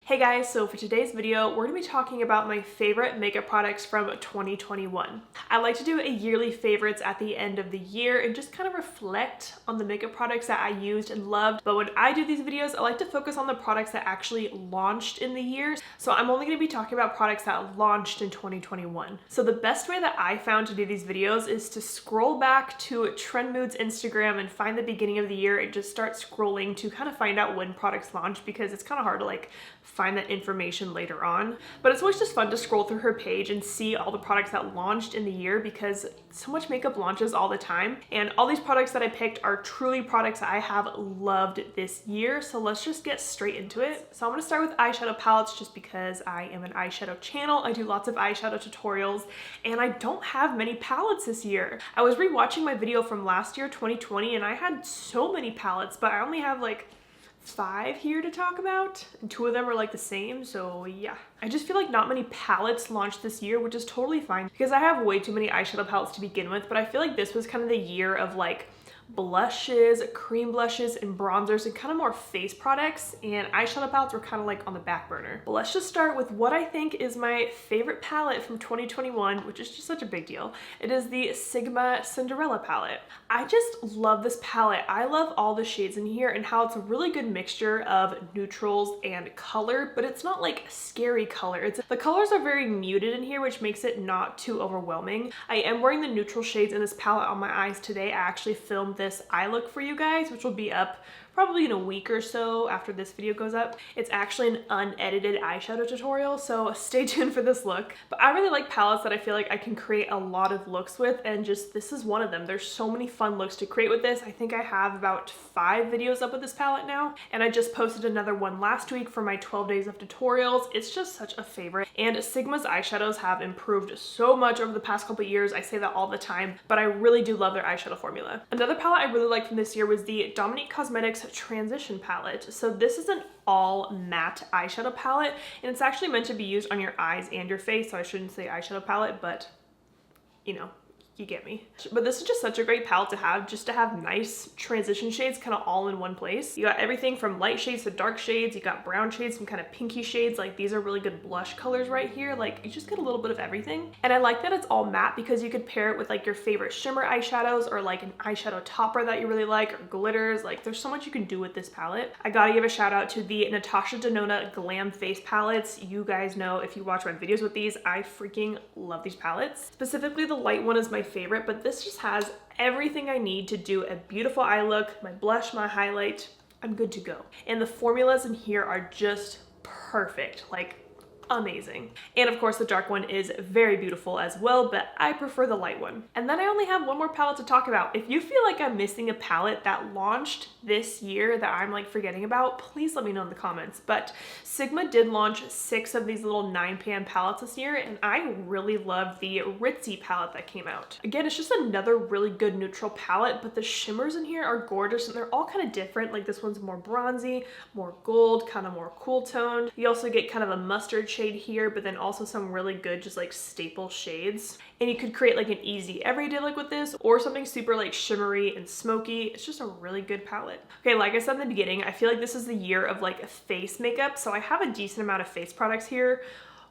Hey guys, so for today's video, we're going to be talking about my favorite makeup products from 2021. I like to do a yearly favorites at the end of the year and just kind of reflect on the makeup products that I used and loved. But when I do these videos, I like to focus on the products that actually launched in the year. So I'm only going to be talking about products that launched in 2021. So the best way that I found to do these videos is to scroll back to Trend Mood's Instagram and find the beginning of the year and just start scrolling to kind of find out when products launched, because it's kind of hard to find that information later on. But it's always just fun to scroll through her page and see all the products that launched in the year, because so much makeup launches all the time. And all these products that I picked are truly products I have loved this year. So let's just get straight into it. So I'm going to start with eyeshadow palettes just because I am an eyeshadow channel. I do lots of eyeshadow tutorials and I don't have many palettes this year. I was rewatching my video from last year, 2020, and I had so many palettes, but I only have 5 here to talk about, and 2 of them are the same, so yeah. I just feel like not many palettes launched this year, which is totally fine because I have way too many eyeshadow palettes to begin with, but I feel like this was kind of the year of blushes, cream blushes, and bronzers, and kind of more face products, and eyeshadow palettes were kind of on the back burner. But let's just start with what I think is my favorite palette from 2021, which is just such a big deal. It is the Sigma Cinderella palette. I just love this palette. I love all the shades in here and how it's a really good mixture of neutrals and color, but it's not scary color. The colors are very muted in here, which makes it not too overwhelming. I am wearing the neutral shades in this palette on my eyes today. I actually filmed this eye look for you guys, which will be up probably in a week or so after this video goes up. It's actually an unedited eyeshadow tutorial, so stay tuned for this look. But I really like palettes that I feel like I can create a lot of looks with, and just this is one of them. There's so many fun looks to create with this. I think I have about 5 videos up with this palette now, and I just posted another one last week for my 12 days of tutorials. It's just such a favorite, and Sigma's eyeshadows have improved so much over the past couple of years. I say that all the time, but I really do love their eyeshadow formula. Another palette I really liked from this year was the Dominique Cosmetics Transition palette. So this is an all matte eyeshadow palette, and it's actually meant to be used on your eyes and your face, so I shouldn't say eyeshadow palette, but you know, you get me. But this is just such a great palette to have, just to have nice transition shades kind of all in one place. You got everything from light shades to dark shades. You got brown shades, some kind of pinky shades. These are really good blush colors right here. You just get a little bit of everything. And I like that it's all matte because you could pair it with your favorite shimmer eyeshadows, or an eyeshadow topper that you really like, or glitters. There's so much you can do with this palette. I gotta give a shout out to the Natasha Denona Glam face palettes. You guys know, if you watch my videos with these, I freaking love these palettes. Specifically, the light one is my favorite, but this just has everything I need to do a beautiful eye look. My blush, my highlight, I'm good to go. And the formulas in here are just perfect, amazing. And of course the dark one is very beautiful as well, but I prefer the light one. And then I only have one more palette to talk about. If you feel like I'm missing a palette that launched this year that I'm forgetting about, please let me know in the comments. But Sigma did launch 6 of these little 9pan palettes this year, and I really love the Ritzy palette that came out. Again, it's just another really good neutral palette, but the shimmers in here are gorgeous, and they're all kind of different. This one's more bronzy, more gold, kind of more cool toned. You also get kind of a mustard shade here, but then also some really good just staple shades. And you could create an easy everyday look with this, or something super shimmery and smoky. It's just a really good palette. Okay, like I said in the beginning, I feel like this is the year of face makeup, so I have a decent amount of face products here.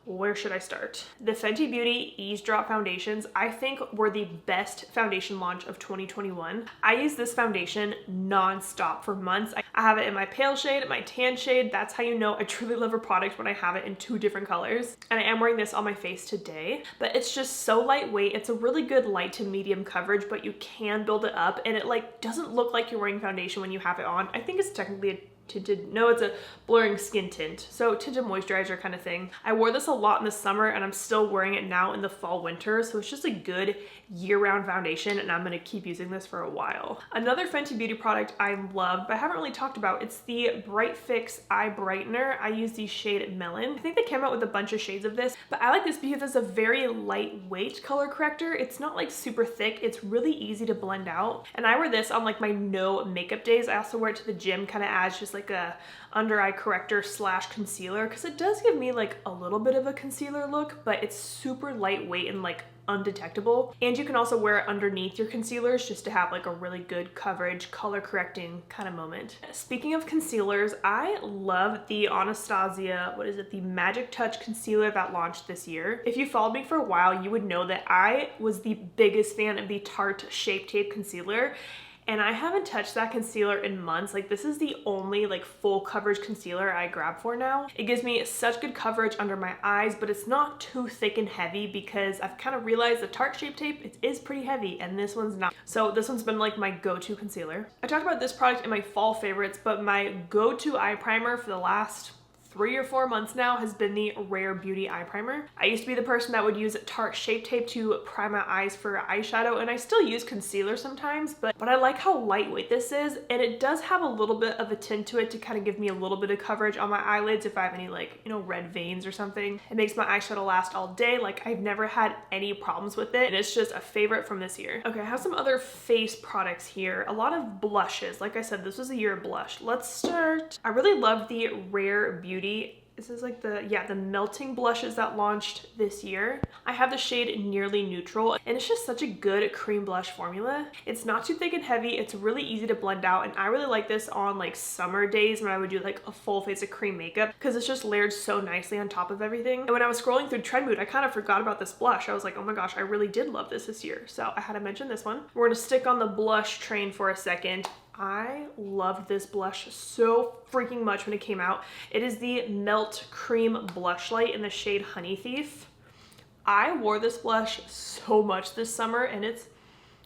Where should I start? The Fenty Beauty Eavesdrop foundations, I think, were the best foundation launch of 2021. I use this foundation non-stop for months. I have it in my pale shade, my tan shade. That's how you know I truly love a product, when I have it in 2 different colors. And I am wearing this on my face today, but it's just so lightweight. It's a really good light to medium coverage, but you can build it up, and it doesn't look like you're wearing foundation when you have it on. I think it's technically a tinted, no, it's a blurring skin tint, so tinted moisturizer kind of thing. I wore this a lot in the summer, and I'm still wearing it now in the fall winter, so it's just a good year-round foundation, and I'm going to keep using this for a while. Another Fenty Beauty product I loved, but I haven't really talked about, it's the Fix Eye Brightener. I use the shade Melon. I think they came out with a bunch of shades of this, but I like this because it's a very lightweight color corrector. It's not super thick. It's really easy to blend out, and I wear this on my no makeup days. I also wear it to the gym kind of as just like a under eye corrector slash concealer, because it does give me like a little bit of a concealer look, but it's super lightweight and like undetectable. And you can also wear it underneath your concealers just to have like a really good coverage, color correcting kind of moment. Speaking of concealers, I love the Anastasia, what is it, the Magic Touch concealer that launched this year. If you followed me for a while, you would know that I was the biggest fan of the Tarte Shape Tape concealer. And I haven't touched that concealer in months. Like, this is the only like full coverage concealer I grab for now. It gives me such good coverage under my eyes, but it's not too thick and heavy because I've kind of realized the Tarte Shape Tape, it is pretty heavy and this one's not. So this one's been like my go-to concealer. I talked about this product in my fall favorites, but my go-to eye primer for the last 3 or 4 months now has been the Rare Beauty eye primer. I used to be the person that would use Tarte Shape Tape to prime my eyes for eyeshadow, and I still use concealer sometimes, but I like how lightweight this is, and it does have a little bit of a tint to it to kind of give me a little bit of coverage on my eyelids if I have any like, you know, red veins or something. It makes my eyeshadow last all day. Like, I've never had any problems with it, and it's just a favorite from this year. Okay, I have some other face products here. A lot of blushes. Like I said, this was a year of blush. Let's start. I really love the Rare Beauty. This is like the melting blushes that launched this year. I have the shade Nearly Neutral, and it's just such a good cream blush formula. It's not too thick and heavy. It's really easy to blend out, and I really like this on like summer days when I would do like a full face of cream makeup because it's just layered so nicely on top of everything. And when I was scrolling through Trendmood, I kind of forgot about this blush. I was like, oh my gosh, I really did love this year. So I had to mention this one. We're gonna stick on the blush train for a second. I loved this blush so freaking much when it came out. It is the Melt Cream Blush Light in the shade Honey Thief. I wore this blush so much this summer, and it's,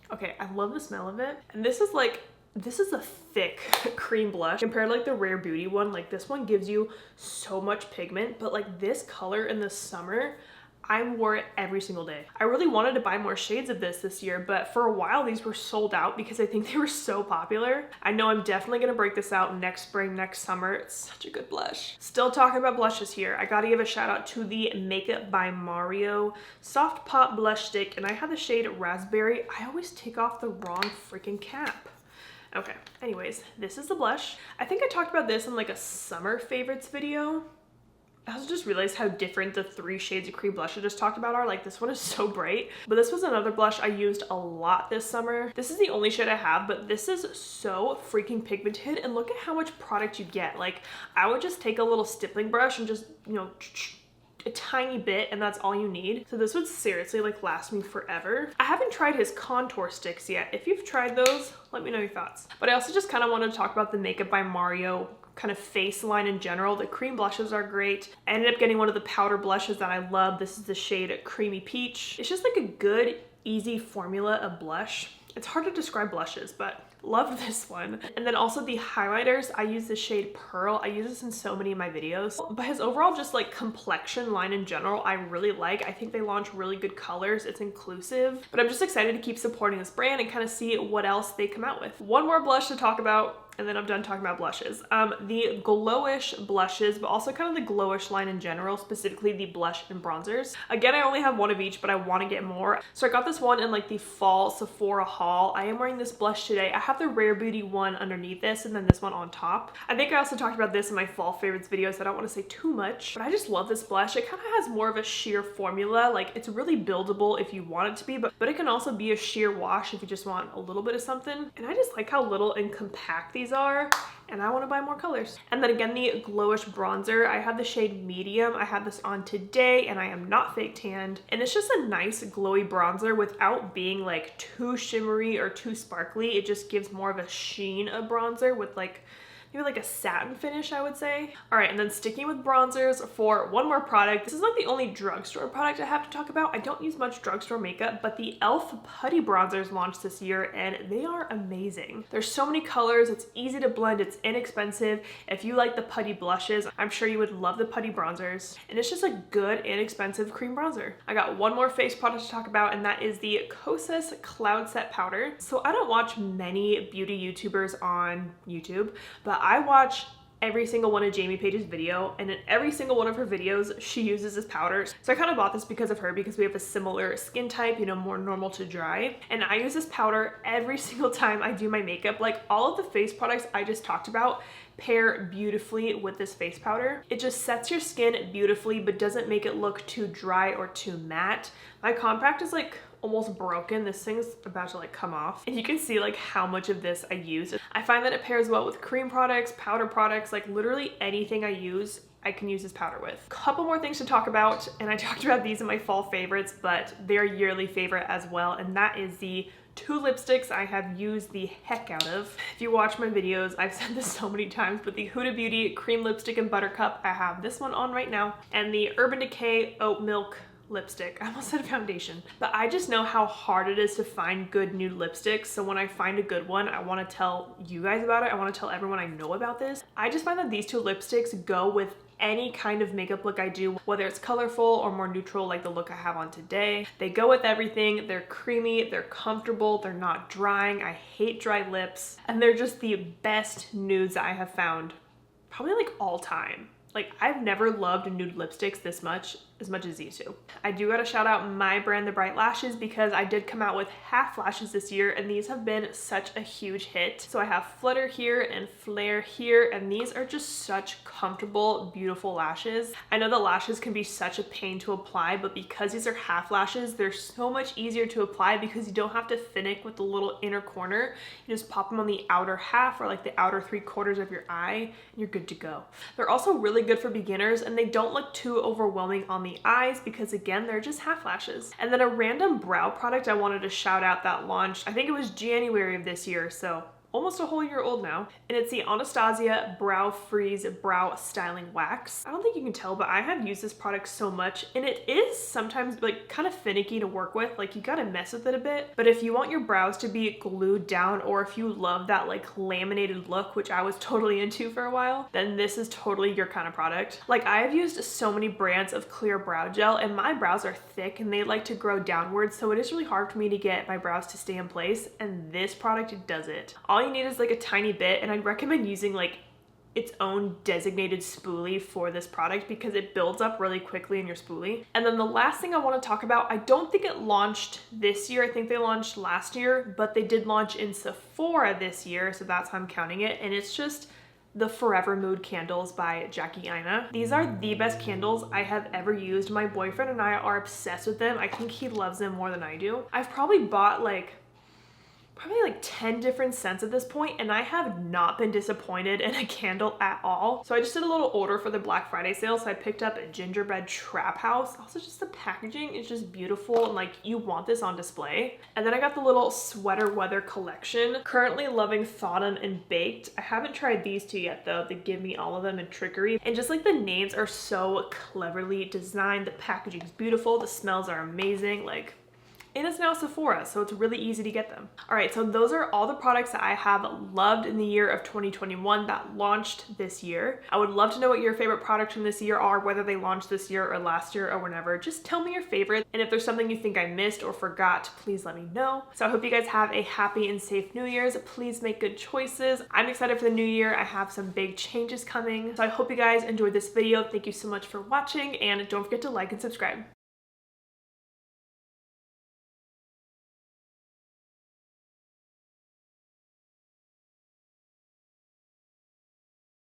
okay, I love the smell of it. And this is a thick cream blush compared to like the Rare Beauty one. Like, this one gives you so much pigment, but like this color in the summer, I wore it every single day. I really wanted to buy more shades of this year, but for a while these were sold out because I think they were so popular. I know I'm definitely gonna break this out next spring, next summer. It's such a good blush. Still talking about blushes here. I gotta give a shout out to the Makeup by Mario Soft Pop Blush Stick, and I have the shade Raspberry. I always take off the wrong freaking cap. Okay, anyways, this is the blush. I think I talked about this in like a summer favorites video. I also just realized how different the 3 shades of cream blush I just talked about are. Like, this one is so bright, but this was another blush I used a lot this summer. This is the only shade I have, but this is so freaking pigmented, and look at how much product you get. Like, I would just take a little stippling brush and just, you know, a tiny bit, and that's all you need. So this would seriously like last me forever. I haven't tried his contour sticks yet. If you've tried those, let me know your thoughts. But I also just kind of wanted to talk about the Makeup by Mario kind of face line in general. The cream blushes are great. I ended up getting one of the powder blushes that I love. This is the shade Creamy Peach. It's just like a good, easy formula of blush. It's hard to describe blushes, but love this one. And then also the highlighters, I use the shade Pearl. I use this in so many of my videos. But his overall just like complexion line in general, I really like. I think they launch really good colors. It's inclusive. But I'm just excited to keep supporting this brand and kind of see what else they come out with. One more blush to talk about, and then I'm done talking about blushes. The Glowish blushes, but also kind of the Glowish line in general, specifically the blush and bronzers. Again, I only have one of each, but I want to get more. So I got this one in like the fall Sephora haul. I am wearing this blush today. I have the Rare Beauty one underneath this, and then this one on top. I think I also talked about this in my fall favorites video, so I don't want to say too much, but I just love this blush. It kind of has more of a sheer formula. Like, it's really buildable if you want it to be, but it can also be a sheer wash if you just want a little bit of something. And I just like how little and compact these are, and I want to buy more colors. And then again, the Glowish bronzer, I have the shade Medium. I have this on today, and I am not fake tanned, and it's just a nice glowy bronzer without being like too shimmery or too sparkly. It just gives more of a sheen of bronzer with like maybe like a satin finish, I would say. All right, and then sticking with bronzers for one more product. This is like the only drugstore product I have to talk about. I don't use much drugstore makeup, but the e.l.f. Putty Bronzers launched this year, and they are amazing. There's so many colors. It's easy to blend. It's inexpensive. If you like the putty blushes, I'm sure you would love the putty bronzers. And it's just a good, inexpensive cream bronzer. I got one more face product to talk about, and that is the Kosas Cloud Set Powder. So I don't watch many beauty YouTubers on YouTube, but I watch every single one of Jamie Page's video, and in every single one of her videos she uses this powder. So I kind of bought this because of her, because we have a similar skin type, you know, more normal to dry, and I use this powder every single time I do my makeup. Like, all of the face products I just talked about pair beautifully with this face powder. It just sets your skin beautifully but doesn't make it look too dry or too matte. My compact is like almost broken. This thing's about to like come off, and you can see like how much of this I use. I find that it pairs well with cream products, powder products, like literally anything I use I can use this powder with. Couple more things to talk about, and I talked about these in my fall favorites, but they're yearly favorite as well, and that is the two lipsticks I have used the heck out of. If you watch my videos, I've said this so many times, but the Huda Beauty Cream Lipstick in Buttercup, I have this one on right now, and the Urban Decay Oat Milk lipstick. I almost said foundation, but I just know how hard it is to find good nude lipsticks. So when I find a good one, I want to tell you guys about it. I want to tell everyone I know about this. I just find that these two lipsticks go with any kind of makeup look I do, whether it's colorful or more neutral like the look I have on today. They go with everything. They're creamy, they're comfortable, they're not drying. I hate dry lips, and they're just the best nudes I have found probably like all time. Like, I've never loved nude lipsticks this much as these two. I do gotta shout out my brand, The Bright Lashes, because I did come out with half lashes this year, and these have been such a huge hit. So I have Flutter here and Flair here, and these are just such comfortable, beautiful lashes. I know that lashes can be such a pain to apply, but because these are half lashes, they're so much easier to apply because you don't have to finick with the little inner corner. You just pop them on the outer half or like the outer 3/4 of your eye, and you're good to go. They're also really good for beginners, and they don't look too overwhelming on the eyes because, again, they're just half lashes. And then a random brow product I wanted to shout out that launched, I think it was January of this year, so almost a whole year old now, and it's the Anastasia Brow Freeze Brow Styling Wax. I don't think you can tell, but I have used this product so much, and it is sometimes like kind of finicky to work with. Like, you gotta mess with it a bit, but if you want your brows to be glued down, or if you love that like laminated look, which I was totally into for a while, then this is totally your kind of product. Like, I have used so many brands of clear brow gel, and my brows are thick and they like to grow downwards, so it is really hard for me to get my brows to stay in place, and this product does it. All you need is like a tiny bit, and I'd recommend using like its own designated spoolie for this product because it builds up really quickly in your spoolie. And then the last thing I want to talk about, I don't think it launched this year. I think they launched last year, but they did launch in Sephora this year, so that's how I'm counting it, and it's just the Forever Mood candles by Jackie Aina. These are the best candles I have ever used. My boyfriend and I are obsessed with them. I think he loves them more than I do. I've probably bought like 10 different scents at this point, and I have not been disappointed in a candle at all. So I just did a little order for the Black Friday sale, so I picked up a gingerbread trap house. Also, just the packaging is just beautiful, and like, you want this on display. And then I got the little sweater weather collection. Currently loving Thawed and Baked. I haven't tried these two yet though, the Give Me All of Them and Trickery. And just like the names are so cleverly designed, the packaging is beautiful, the smells are amazing. Like, and it's now Sephora, so it's really easy to get them. All right, so those are all the products that I have loved in the year of 2021 that launched this year. I would love to know what your favorite products from this year are, whether they launched this year or last year or whenever. Just tell me your favorite, and if there's something you think I missed or forgot, please let me know. So I hope you guys have a happy and safe New Year's. Please make good choices. I'm excited for the new year. I have some big changes coming. So I hope you guys enjoyed this video. Thank you so much for watching, and don't forget to like and subscribe.